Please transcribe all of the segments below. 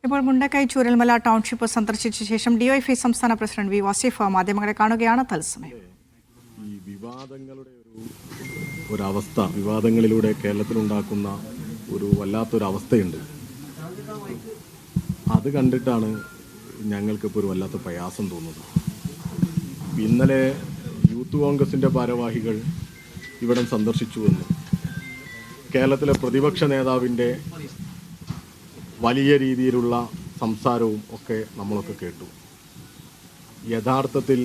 ഇപ്പോൾ മുണ്ടക്കൈ ചൂരൽമല ടൗൺഷിപ്പ് സന്ദർശിച്ച ശേഷം ഡിവൈഎഫ്ഐ സംസ്ഥാന പ്രസിഡന്റ് വി വസീഫ് മാധ്യമങ്ങളെ കാണുകയാണ്. തത്സമയം ഈ വിവാദങ്ങളുടെ ഒരവസ്ഥ, വിവാദങ്ങളിലൂടെ കേരളത്തിലുണ്ടാക്കുന്ന ഒരു വല്ലാത്തൊരു അവസ്ഥയുണ്ട്. അത് കണ്ടിട്ടാണ് ഞങ്ങൾക്കിപ്പോൾ ഒരു വല്ലാത്ത പ്രയാസം തോന്നുന്നത്. ഇന്നലെ യൂത്ത് കോൺഗ്രസിൻ്റെ ഭാരവാഹികൾ ഇവിടം സന്ദർശിച്ചു വന്നു. കേരളത്തിലെ പ്രതിപക്ഷ നേതാവിൻ്റെ വലിയ രീതിയിലുള്ള സംസാരവും ഒക്കെ നമ്മളൊക്കെ കേട്ടു. യഥാർത്ഥത്തിൽ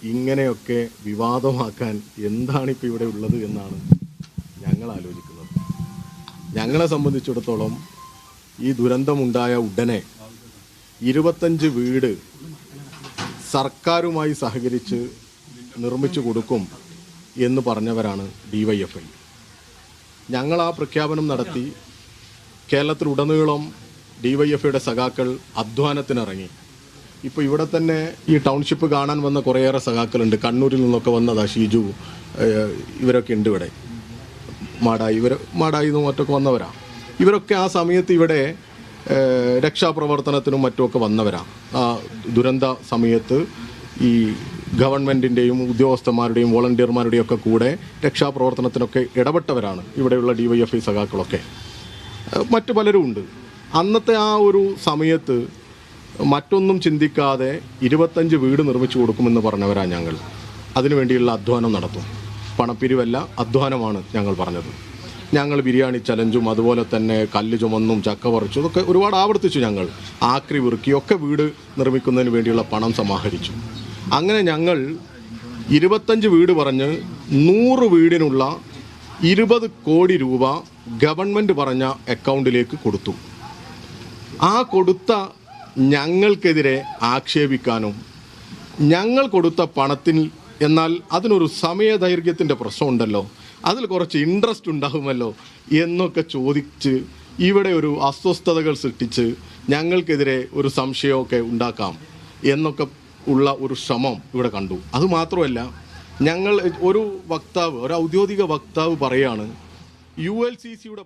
ഇങ്ങനെയൊക്കെ വിവാദമാക്കാൻ എന്താണിപ്പോൾ ഇവിടെ ഉള്ളത് എന്നാണ് ഞങ്ങൾ ആലോചിക്കുന്നത്. ഞങ്ങളെ സംബന്ധിച്ചിടത്തോളം ഈ ദുരന്തമുണ്ടായ ഉടനെ 25 വീട് സർക്കാരുമായി സഹകരിച്ച് നിർമ്മിച്ചു കൊടുക്കും എന്ന് പറഞ്ഞവരാണ് ഡിവൈഎഫ്ഐ. ഞങ്ങൾ ആ പ്രഖ്യാപനം നടത്തി. കേരളത്തിലുടനീളം ഡിവൈഎഫ്ഐയുടെ സഖാക്കൾ അധ്വാനത്തിനിറങ്ങി. ഇപ്പോൾ ഇവിടെ തന്നെ ഈ ടൗൺഷിപ്പ് കാണാൻ വന്ന കുറേയേറെ സഖാക്കളുണ്ട്. കണ്ണൂരിൽ നിന്നൊക്കെ വന്നതാ, ഷീജു ഇവരൊക്കെ ഉണ്ട് ഇവിടെ. മാടായി നിന്നും മറ്റൊക്കെ വന്നവരാ. ഇവരൊക്കെ ആ സമയത്ത് ഇവിടെ രക്ഷാപ്രവർത്തനത്തിനും മറ്റുമൊക്കെ വന്നവരാണ്. ആ ദുരന്ത സമയത്ത് ഈ ഗവൺമെൻറ്റിൻ്റെയും ഉദ്യോഗസ്ഥന്മാരുടെയും വോളണ്ടിയർമാരുടെയും ഒക്കെ കൂടെ രക്ഷാപ്രവർത്തനത്തിനൊക്കെ ഇടപെട്ടവരാണ് ഇവിടെയുള്ള ഡിവൈഎഫ്ഐ സഖാക്കളൊക്കെ. മറ്റു പലരും ഉണ്ട്. അന്നത്തെ ആ ഒരു സമയത്ത് മറ്റൊന്നും ചിന്തിക്കാതെ 25 വീട് നിർമ്മിച്ചു കൊടുക്കുമെന്ന് പറഞ്ഞവരാണ് ഞങ്ങൾ. അതിനുവേണ്ടിയുള്ള അധ്വാനം നടത്തും. പണപ്പിരിവല്ല, അധ്വാനമാണ് ഞങ്ങൾ പറഞ്ഞത്. ഞങ്ങൾ ബിരിയാണി ചലഞ്ചും അതുപോലെ തന്നെ കല്ല് ചുമന്നും ചക്ക പറിച്ചു ഇതൊക്കെ ഒരുപാട് ആവർത്തിച്ചു. ഞങ്ങൾ ആക്രി വിറുക്കിയൊക്കെ വീട് നിർമ്മിക്കുന്നതിന് വേണ്ടിയുള്ള പണം സമാഹരിച്ചു. അങ്ങനെ ഞങ്ങൾ 25 വീട് പറഞ്ഞ് 100 വീടിനുള്ള 20 കോടി രൂപ ഗവൺമെൻറ് പറഞ്ഞ അക്കൗണ്ടിലേക്ക് കൊടുത്തു. ആ കൊടുത്ത ഞങ്ങൾക്കെതിരെ ആക്ഷേപിക്കാനും ഞങ്ങൾ കൊടുത്ത പണത്തിൽ എന്നാൽ അതിനൊരു സമയദൈർഘ്യത്തിൻ്റെ പ്രശ്നമുണ്ടല്ലോ, അതിൽ കുറച്ച് ഇൻട്രസ്റ്റ് ഉണ്ടാകുമല്ലോ എന്നൊക്കെ ചോദിച്ച് ഇവിടെ ഒരു അസ്വസ്ഥതകൾ സൃഷ്ടിച്ച് ഞങ്ങൾക്കെതിരെ ഒരു സംശയമൊക്കെ ഉണ്ടാക്കാം എന്നൊക്കെ ഉള്ള ഒരു ശ്രമം ഇവിടെ കണ്ടു. അതുമാത്രമല്ല, ഞങ്ങൾ ഒരു ഔദ്യോഗിക വക്താവ് പറയാണ് ULCCയുടെ